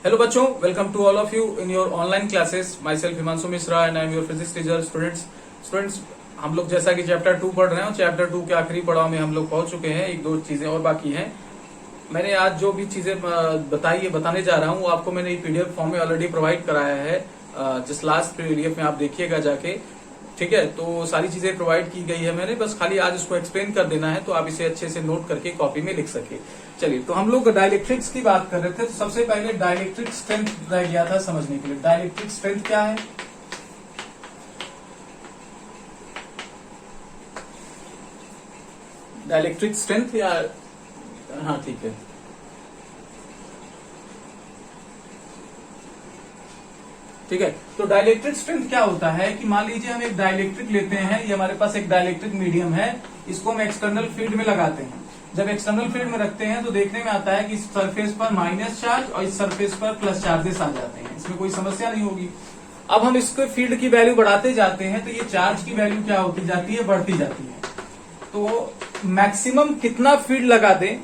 Hello बच्चों, welcome to all of you in your online classes. Myself Himanshu Mishra and I am your physics teacher. Students हम लोग जैसा कि chapter 2 पढ़ रहे हैं, चैप्टर 2 के आखिरी पड़ाव में हम लोग पहुंच चुके हैं। एक दो चीजें और बाकी हैं। मैंने आज जो भी चीजें बताने जा रहा हूं वो आपको मैंने पीडीएफ फॉर्म में ऑलरेडी प्रोवाइड कराया है। जिस लास्ट पीडीएफ में आप देखिएगा जाके, ठीक है। तो सारी चीजें प्रोवाइड की गई है मैंने, बस खाली आज उसको एक्सप्लेन कर देना है तो आप इसे अच्छे से नोट करके कॉपी में लिख सके। चलिए, तो हम लोग डाइलेक्ट्रिक्स की बात कर रहे थे। तो सबसे पहले डाइलेक्ट्रिक स्ट्रेंथ रह गया था समझने के लिए। डाइलेक्ट्रिक स्ट्रेंथ क्या है? डाइलेक्ट्रिक स्ट्रेंथ या हाँ ठीक है। ठीक है, तो डाइलेक्ट्रिक स्ट्रेंथ क्या होता है कि मान लीजिए हम एक डाइलेक्ट्रिक लेते हैं, ये हमारे पास एक डाइलेक्ट्रिक मीडियम है, इसको हम एक्सटर्नल फील्ड में लगाते हैं। जब एक्सटर्नल फील्ड में रखते हैं तो देखने में आता है कि इस सरफेस पर माइनस चार्ज और इस सरफेस पर प्लस चार्जेस आ जाते हैं। इसमें कोई समस्या नहीं होगी। अब हम इसके फील्ड की वैल्यू बढ़ाते जाते हैं तो ये चार्ज की वैल्यू क्या होती जाती है? बढ़ती जाती है। तो मैक्सिमम कितना फील्ड लगा दें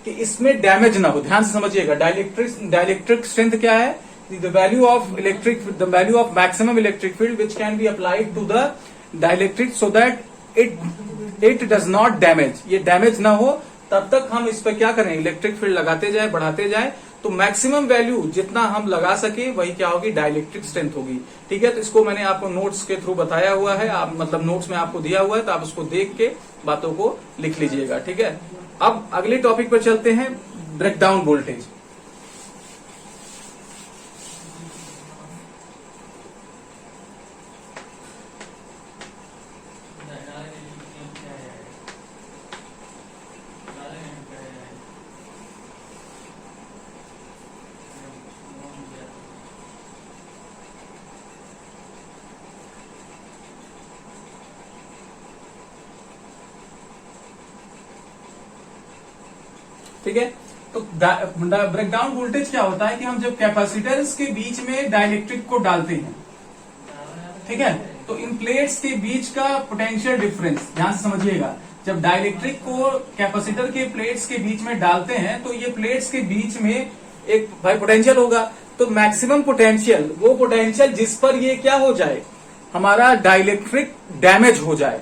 कि इसमें डैमेज ना हो? ध्यान से समझिएगा। डाइलेक्ट्रिक स्ट्रेंथ क्या है? The value of maximum electric field which can be applied to the dielectric so that it does not damage, ये डैमेज ना हो तब तक हम इस पर क्या करें? इलेक्ट्रिक फील्ड लगाते जाए, बढ़ाते जाए। तो मैक्सिमम वैल्यू जितना हम लगा सके वही क्या होगी? डाइलेक्ट्रिक स्ट्रेंथ होगी। ठीक है, तो इसको मैंने आपको नोट्स के थ्रू बताया हुआ है। आप मतलब नोट्स में आपको दिया हुआ है, तो आप उसको देख के बातों को लिख लीजिएगा। ठीक है, अब अगले टॉपिक पर चलते हैं, ब्रेकडाउन वोल्टेज। ठीक है, तो ब्रेकडाउन वोल्टेज क्या होता है कि हम जब कैपेसिटर्स के बीच में डाइलेक्ट्रिक को डालते हैं, ठीक है, तो इन प्लेट्स के बीच का पोटेंशियल डिफरेंस ध्यान से समझिएगा। जब डाइलेक्ट्रिक को कैपेसिटर के प्लेट्स के बीच में डालते हैं तो ये प्लेट्स के बीच में एक भाई पोटेंशियल होगा। तो मैक्सिमम पोटेंशियल, वो पोटेंशियल जिस पर ये क्या हो जाए, हमारा डाइलेक्ट्रिक डैमेज हो जाए।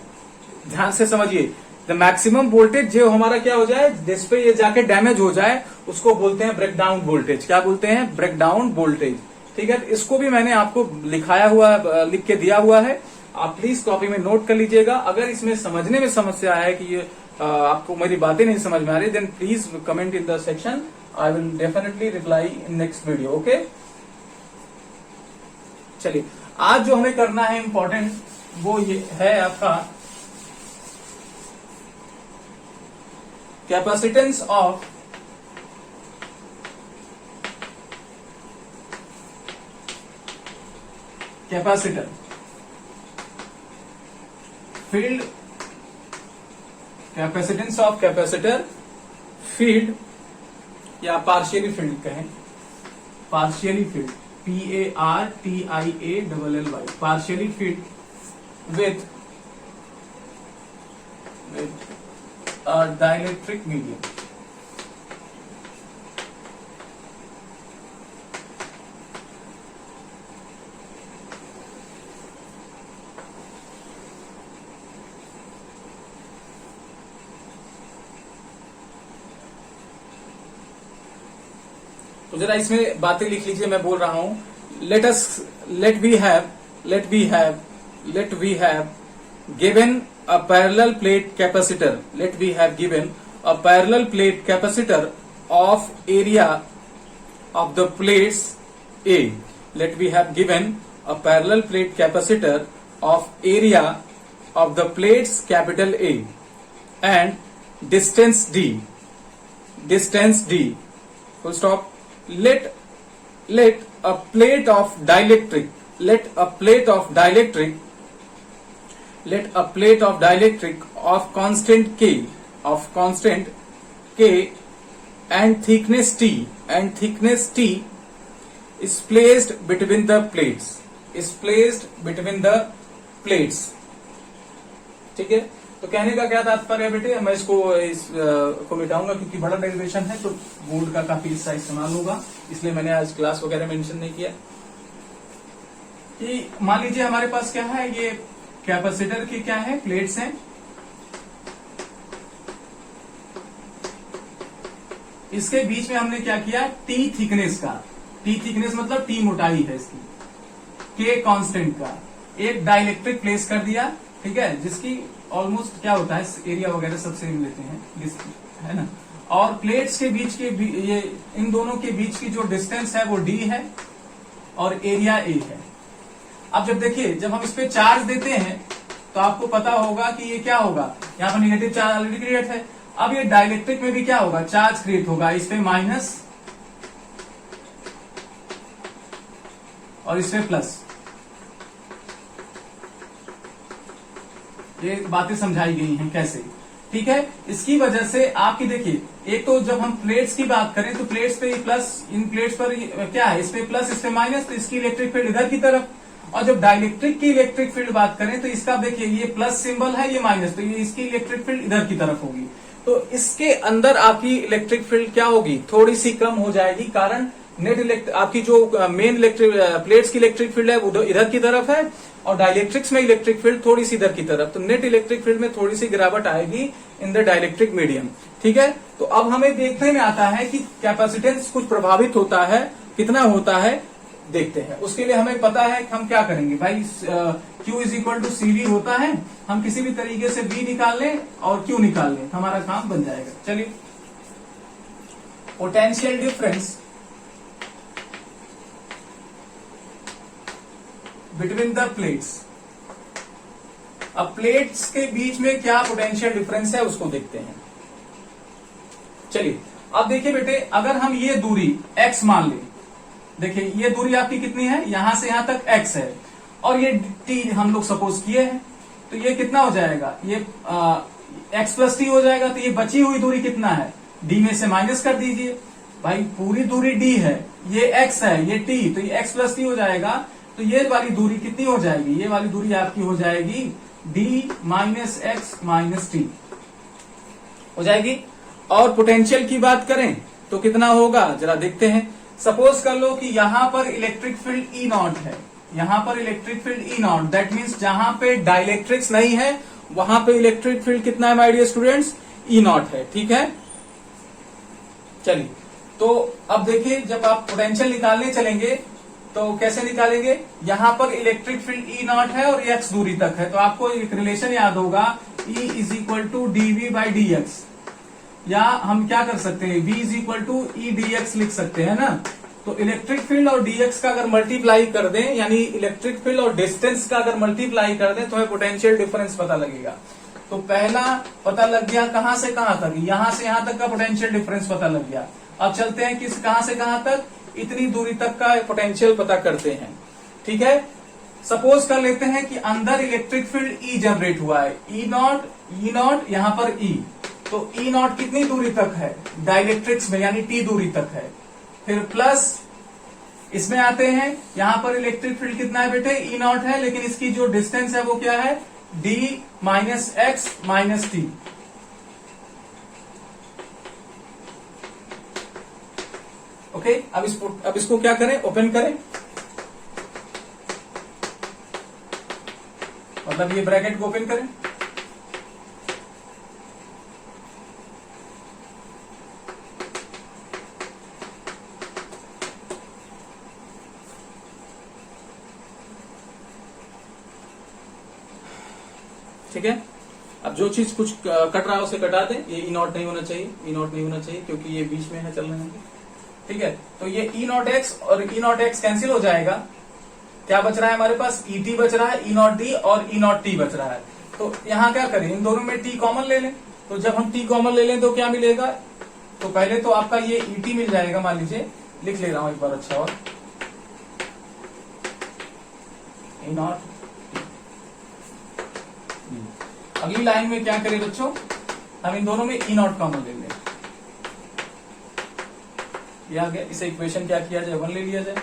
ध्यान से समझिए, द मैक्सिमम वोल्टेज जो हमारा क्या हो जाए, जिसपे ये जाके डैमेज हो जाए, उसको बोलते हैं ब्रेकडाउन वोल्टेज। क्या बोलते हैं? Breakdown voltage. ठीक है, इसको भी मैंने आपको लिखाया हुआ, लिख के दिया हुआ है। आप प्लीज कॉपी में नोट कर लीजिएगा। अगर इसमें समझने में समस्या है कि ये आपको मेरी बातें नहीं समझ में आ रही, then please comment in the section. I will definitely reply in next video. Okay, चलिए, आज जो हमें करना है इंपॉर्टेंट वो ये है आपका capacitance of capacitor, field, capacitance of capacitor, field या पार्शियली फील्ड कहें, partially field, PARTIALLY, partially field with dielectric medium. तो जरा इसमें बातें लिख लीजिए, मैं बोल रहा हूं। let we have given a parallel plate capacitor. Let we have given a parallel plate capacitor of area of the plates A. Let we have given a parallel plate capacitor of area of the plates capital A and distance D. Full stop. Let a plate of dielectric of constant K and thickness T is placed between the plates. ठीक है, तो कहने का क्या तात्पर्य है बेटे, मैं इसको मिटाऊंगा क्योंकि बड़ा डेरिवेशन है तो बोर्ड का काफी हिस्सा इस्तेमाल होगा, इसलिए मैंने आज क्लास वगैरह मेंशन नहीं किया। कि मान लीजिए हमारे पास क्या है, ये कैपेसिटर की क्या है, प्लेट्स हैं। इसके बीच में हमने क्या किया, टी थिकनेस का, टी थिकनेस मतलब टी मोटाई है इसकी, के कांस्टेंट का एक डाइलेक्ट्रिक प्लेस कर दिया, ठीक है, जिसकी ऑलमोस्ट क्या होता है, एरिया वगैरह सब सेम लेते हैं, है ना। और प्लेट्स के बीच के ये इन दोनों के बीच की जो डिस्टेंस है वो डी है और एरिया ए है। अब जब देखिए, जब हम इस पे चार्ज देते हैं तो आपको पता होगा कि ये क्या होगा, यहाँ पर निगेटिव चार्ज ऑलरेडी क्रिएट है। अब ये डाइलेक्ट्रिक में भी क्या होगा, चार्ज क्रिएट होगा, इस पे माइनस और इस पे प्लस। ये बातें समझाई गई हैं कैसे, ठीक है। इसकी वजह से आपकी देखिए, एक तो जब हम प्लेट्स की बात करें तो प्लेट्स पे प्लस, इन प्लेट्स पर क्या है, इस पे प्लस इस पे माइनस, तो इसकी इलेक्ट्रिक फील्ड इधर की तरफ। और जब डाइलेक्ट्रिक की इलेक्ट्रिक फील्ड बात करें तो इसका देखिए, ये प्लस सिंबल है, ये माइनस, तो ये इसकी इलेक्ट्रिक फील्ड इधर की तरफ होगी। तो इसके अंदर आपकी इलेक्ट्रिक फील्ड क्या होगी, थोड़ी सी कम हो जाएगी, कारण नेट आपकी जो मेन इलेक्ट्रिक प्लेट्स की इलेक्ट्रिक फील्ड है वो इधर की तरफ है और डाइलेक्ट्रिक्स में इलेक्ट्रिक फील्ड थोड़ी सी इधर की तरफ, तो नेट इलेक्ट्रिक फील्ड में थोड़ी सी गिरावट आएगी इन द डाइलेक्ट्रिक मीडियम, ठीक है। तो अब हमें देखने में आता है कि कैपेसिटेंस कुछ प्रभावित होता है, कितना होता है देखते हैं। उसके लिए हमें पता है कि हम क्या करेंगे भाई, Q is equal to CV होता है, हम किसी भी तरीके से V निकाल लें और Q निकाल लें, हमारा काम बन जाएगा। चलिए, potential difference between the plates. अब प्लेट्स के बीच में क्या पोटेंशियल डिफरेंस है उसको देखते हैं। चलिए, अब देखिए बेटे, अगर हम ये दूरी x मान लें, देखिए ये दूरी आपकी कितनी है, यहां से यहां तक x है और ये t हम लोग सपोज किए हैं, तो ये कितना हो जाएगा, ये x प्लस टी हो जाएगा। तो ये बची हुई दूरी कितना है, d में से माइनस कर दीजिए भाई, पूरी दूरी d है, ये x है, ये t, तो ये x प्लस टी हो जाएगा। तो ये वाली दूरी कितनी हो जाएगी, ये वाली दूरी आपकी हो जाएगी d minus x minus T हो जाएगी। और पोटेंशियल की बात करें तो कितना होगा, जरा देखते हैं। सपोज कर लो कि यहां पर इलेक्ट्रिक फील्ड E नॉट है, यहां पर electric field E not, that means जहां पे डाइलेक्ट्रिक्स नहीं है वहां पे इलेक्ट्रिक फील्ड कितना है my dear students, E naught है, ठीक है। चलिए, तो अब देखिए, जब आप पोटेंशियल निकालने चलेंगे तो कैसे निकालेंगे, यहां पर इलेक्ट्रिक फील्ड E नॉट है और x दूरी तक है, तो आपको एक रिलेशन याद होगा, E is equal to dV by dx, या हम क्या कर सकते हैं, V is equal to E dx लिख सकते हैं ना। तो इलेक्ट्रिक फील्ड और dx का अगर मल्टीप्लाई कर दें, यानी इलेक्ट्रिक फील्ड और डिस्टेंस का अगर मल्टीप्लाई कर दें तो हमें पोटेंशियल डिफरेंस पता लगेगा। तो पहला पता लग गया, कहां से कहां तक, यहां से यहां तक का पोटेंशियल डिफरेंस पता लग गया। अब चलते हैं किस, कहां से कहां तक, इतनी दूरी तक का पोटेंशियल पता करते हैं, ठीक है। सपोज कर लेते हैं कि अंदर इलेक्ट्रिक फील्ड E जनरेट हुआ है, E नॉट यहां पर E, तो E नॉट कितनी दूरी तक है, डाइलेक्ट्रिक्स में यानी T दूरी तक है। फिर प्लस इसमें आते हैं, यहां पर इलेक्ट्रिक फील्ड कितना है बेटे, E नॉट है, लेकिन इसकी जो डिस्टेंस है वो क्या है, D minus x minus T. Okay, अब इसको क्या करें, ओपन करें, मतलब ये ब्रैकेट को ओपन करें। ठीक है, अब जो चीज कुछ कट रहा है उसे कटा दें, ये E नॉट नहीं होना चाहिए, E नॉट नहीं होना चाहिए क्योंकि ये बीच में है, चल रहे हैं, ठीक है। तो ये E नॉट एक्स और E नॉट एक्स कैंसिल हो जाएगा, क्या बच रहा है हमारे पास, ई टी बच रहा है, E नॉट डी और E नॉट टी बच रहा है। तो यहां क्या करें, इन दोनों में T कॉमन ले लें, तो जब हम T कॉमन ले लें तो क्या मिलेगा, तो पहले तो आपका ये ई टी मिल जाएगा, मान लीजिए लिख ले रहा हूं एक बार अच्छा, और E नॉट। अगली लाइन में क्या करें बच्चों, हम इन दोनों में E नॉट कॉमन ले लें, ये आ गया। इसे इक्वेशन क्या किया जाए, 1 ले लिया जाए।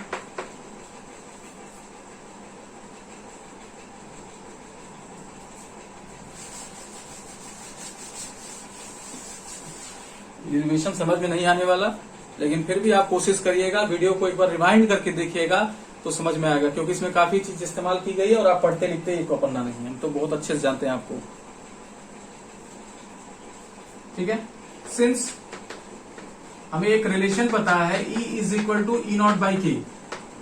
डेरिवेशन समझ में नहीं आने वाला, लेकिन फिर भी आप कोशिश करिएगा, वीडियो को एक बार रिवाइंड करके देखिएगा तो समझ में आएगा, क्योंकि इसमें काफी चीज इस्तेमाल की गई है और आप पढ़ते लिखते एक को पढ़ना नहीं है, हम तो बहुत अच्छे से जानते हैं आपको। ठीक है, सिंस हमें एक रिलेशन पता है E is equal to E naught by K,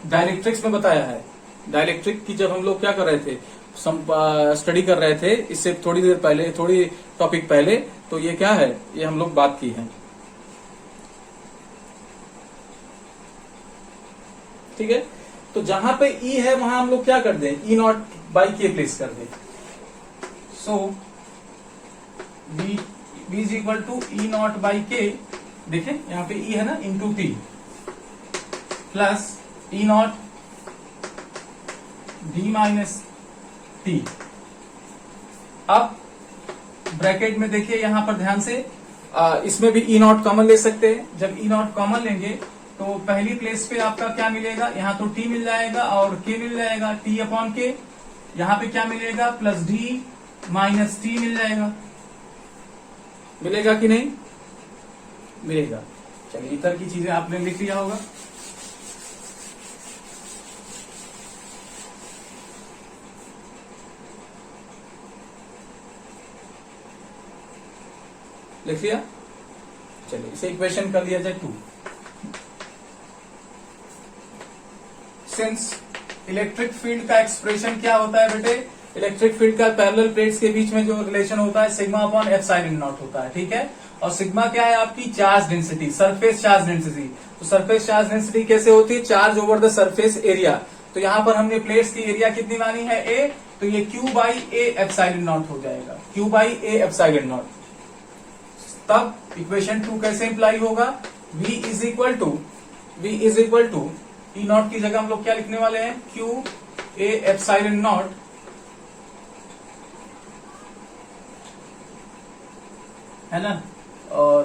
dielectrics में बताया है। डायरेक्ट्रिक की जब हम लोग क्या कर रहे थे, स्टडी कर रहे थे इससे थोड़ी देर पहले, थोड़ी टॉपिक पहले, तो ये क्या है, ये हम लोग बात की है। ठीक है, तो जहां पे E है वहां हम लोग क्या कर दें, E naught by K place कर दें। So B is equal to E naught by K, देखें यहां पे E है ना, into T plus E naught D minus T. अब ब्रैकेट में देखिए यहां पर ध्यान से, इसमें भी ई नॉट कॉमन ले सकते हैं। जब ई नॉट कॉमन लेंगे तो पहली प्लेस पे आपका क्या मिलेगा, यहां तो टी मिल जाएगा और के मिल जाएगा, टी अपॉन के। यहां पे क्या मिलेगा, प्लस डी माइनस टी मिल जाएगा। मिलेगा कि नहीं मिलेगा। चलिए, इतर की चीजें आपने लिख लिया होगा। लिख लिया। चलिए, इसे इक्वेशन कर लिया जाए 2। सिंस इलेक्ट्रिक फील्ड का एक्सप्रेशन क्या होता है बेटे, इलेक्ट्रिक फील्ड का पैरेलल प्लेट्स के बीच में जो रिलेशन होता है सिग्मा अपॉन एप्सिलॉन नॉट होता है। ठीक है, और सिग्मा क्या है आपकी, charge density, surface charge density. तो सरफेस चार्ज डेंसिटी कैसे होती है, charge over the surface area. तो यहां पर हमने प्लेट्स की एरिया कितनी मानी है, ए, तो ये Q by A epsilon naught हो जाएगा, Q by A epsilon naught. तब इक्वेशन 2 कैसे इंप्लाई होगा, V is equal to E naught की जगह हम लोग क्या लिखने वाले हैं, क्यू ए एप्सिलॉन नॉट है ना, और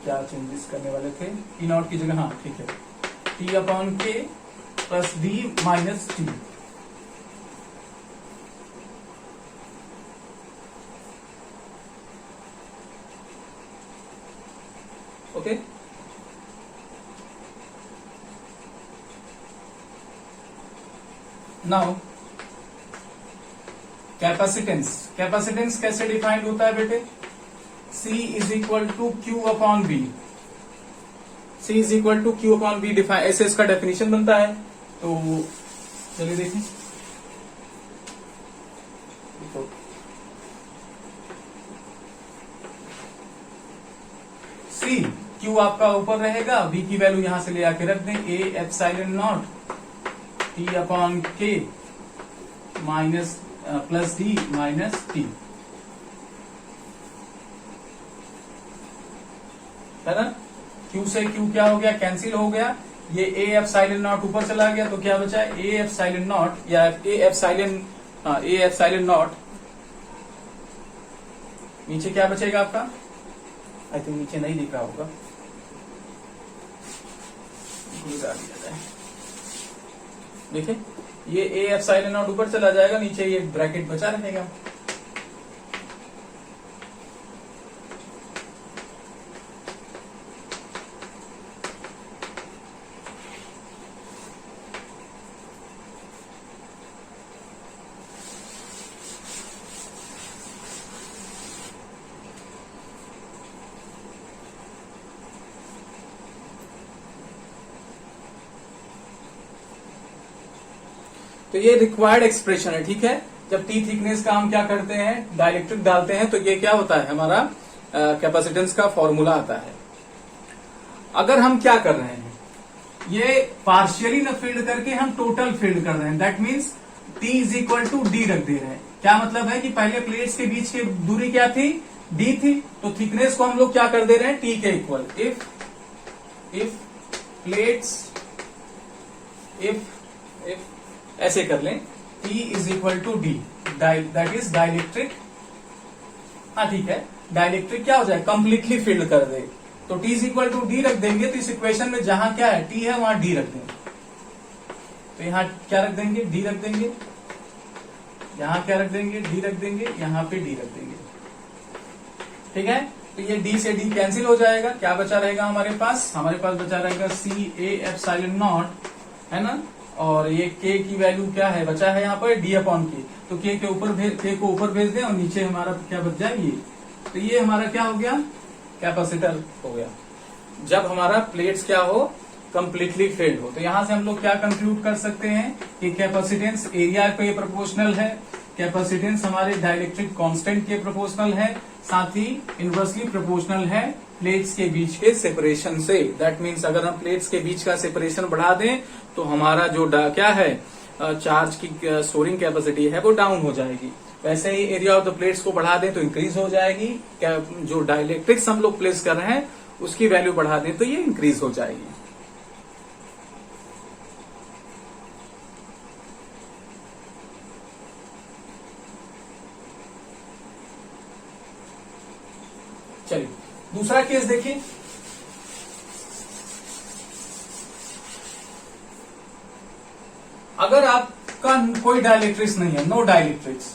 क्या चेंजेस करने वाले थे, ई नॉट की जगह, हाँ ठीक है, T upon K plus D minus T. Okay, now capacitance कैसे डिफाइंड होता है बेटे, C is equal to Q upon V, C is equal to Q upon V define, ऐसे इसका डेफिनेशन बनता है। तो चलिए देखें, C क्यू आपका ऊपर रहेगा, V की वैल्यू यहां से ले आके रख दें, A epsilon naught T upon K minus plus D minus T, है ना। Q से Q क्या हो गया, कैंसिल हो गया, ये ए एप्सिलॉन नॉट ऊपर चला गया, तो क्या बचा, ए एप्सिलॉन नॉट या ए एप्सिलॉन नॉट, नीचे क्या बचेगा आपका, आई थिंक नीचे नहीं दिख रहा होगा, गुजार दिया जाए। देखिए, ये ए एप्सिलॉन नॉट ऊपर चला जाएगा, नीचे ये ब्रैकेट बचा रहेगा। तो ये रिक्वायर्ड एक्सप्रेशन है, ठीक है। जब टी थिकनेस का हम क्या करते हैं, डाइलेक्ट्रिक डालते हैं, तो ये क्या होता है, हमारा कैपेसिटेंस का फॉर्मूला आता है। अगर हम क्या कर रहे हैं, ये पार्शियली न फील्ड करके हम टोटल फील्ड कर रहे हैं, that means T is equal to D रख दे रहे हैं। क्या मतलब है कि पहले प्लेट्स के बीच की दूरी क्या थी, डी थी, तो थिकनेस को हम लोग क्या कर दे रहे हैं, टी के इक्वल। इफ प्लेट्स इफ ऐसे कर लें, T is equal to D, that is dielectric, हाँ ठीक है, डाइलेक्ट्रिक क्या हो जाए, कंप्लीटली फील्ड कर दे, तो T is equal to D रख देंगे। तो इस इक्वेशन में जहां क्या है, T है, वहां D रख देंगे, तो यहां क्या रख देंगे, D रख देंगे, यहां क्या रख देंगे, D रख देंगे, यहां पे D रख देंगे, ठीक है। तो ये डी से डी कैंसिल हो जाएगा, क्या बचा रहेगा हमारे पास बचा रहेगा सी ए एप्सिलॉन नॉट, है ना। और ये के की वैल्यू क्या है बचा है यहाँ पर डी अपॉन के, तो के को ऊपर भेज दें और नीचे हमारा क्या बच जाए ये। तो ये हमारा क्या हो गया, कैपेसिटर हो गया जब हमारा प्लेट्स क्या हो, कंप्लीटली फिल्ड हो। तो यहां से हम लोग क्या कंक्लूड कर सकते हैं कि कैपेसिटेंस एरिया पे प्रोपोर्शनल है, कैपेसिटेंस हमारे डाइलेक्ट्रिक कांस्टेंट के प्रोपोर्शनल है, साथ ही इनवर्सली प्रोपोर्शनल है प्लेट्स के बीच के सेपरेशन से। दैट मीन्स अगर हम प्लेट्स के बीच का सेपरेशन बढ़ा दें तो हमारा जो क्या है चार्ज की स्टोरिंग कैपेसिटी है वो डाउन हो जाएगी। वैसे ही एरिया ऑफ द प्लेट्स को बढ़ा दें तो इंक्रीज हो जाएगी। जो डाइलेक्ट्रिक्स हम लोग प्लेस कर रहे हैं उसकी वैल्यू बढ़ा दें तो ये इंक्रीज हो जाएगी। चलिए दूसरा केस देखिए। अगर आपका कोई डाइलेक्ट्रिक्स नहीं है, नो डाइलेक्ट्रिक्स,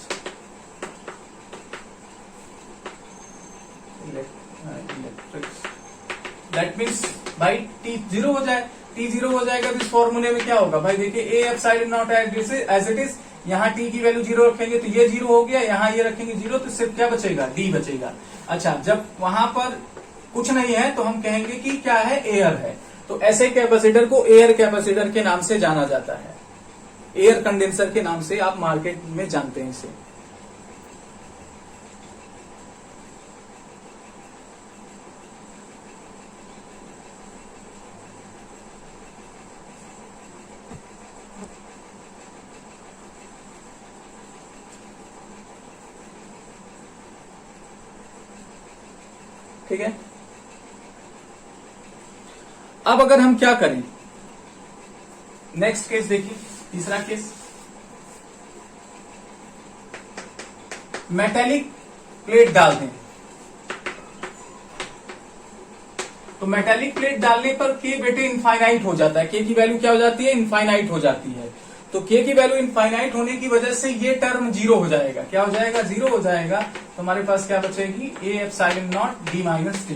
दैट मीन्स भाई टी जीरो हो जाए, टी जीरो हो जाएगा तो इस फॉर्मूले में क्या होगा भाई देखिए, A epsilon naught as it is, यहाँ टी की वैल्यू जीरो रखेंगे तो ये जीरो हो गया, यहाँ ये रखेंगे जीरो तो सिर्फ क्या बचेगा, डी बचेगा। अच्छा, जब वहां पर कुछ नहीं है तो हम कहेंगे कि क्या है, एयर है। तो ऐसे कैपेसिटर को एयर कैपेसिटर के नाम से जाना जाता है, एयर कंडेंसर के नाम से आप मार्केट में जानते हैं इसे। ठीक है, अब अगर हम क्या करें, नेक्स्ट केस देखिए, तीसरा केस, मेटेलिक प्लेट डाल दें। तो मेटेलिक प्लेट डालने पर के बेटे इनफाइनाइट हो जाता है, के की वैल्यू क्या हो जाती है, इनफाइनाइट हो जाती है। तो के की वैल्यू इनफाइनाइट होने की वजह से ये टर्म जीरो हो जाएगा, क्या हो जाएगा, जीरो हो जाएगा। तो हमारे पास क्या बचेगी, ए epsilon not D minus T.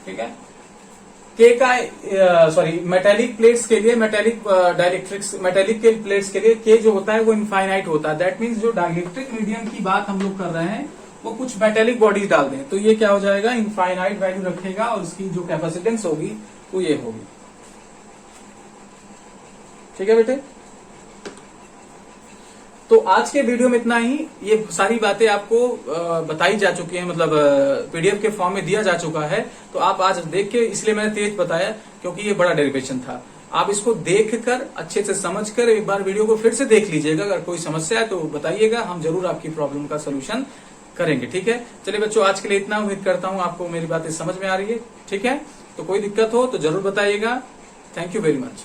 ठीक है, के का सॉरी मेटेलिक प्लेट्स के लिए, मेटेलिक डाइलेक्ट्रिक्स मेटेलिक के प्लेट्स के लिए के जो होता है वो इनफाइनाइट होता है। दैट मीन्स जो डाइलेक्ट्रिक मीडियम की बात हम लोग कर रहे हैं वो कुछ मेटेलिक बॉडीज डाल दें तो ये क्या हो जाएगा, इनफाइनाइट वैल्यू रखेगा और उसकी जो कैपेसिटेंस होगी वो ये होगी। ठीक है बेटे, तो आज के वीडियो में इतना ही। ये सारी बातें आपको बताई जा चुकी हैं, मतलब पीडीएफ के फॉर्म में दिया जा चुका है। तो आप आज देख के, इसलिए मैंने तेज बताया क्योंकि ये बड़ा डेरिवेशन था। आप इसको देखकर अच्छे से समझकर एक बार वीडियो को फिर से देख लीजिएगा। अगर कोई समस्या है तो बताइएगा, हम जरूर आपकी प्रॉब्लम का सोल्यूशन करेंगे। ठीक है, चलिए बच्चों, आज के लिए इतना। उम्मीद करता हूँ आपको मेरी बातें समझ में आ रही है। ठीक है, तो कोई दिक्कत हो तो जरूर बताइएगा। Thank you very much.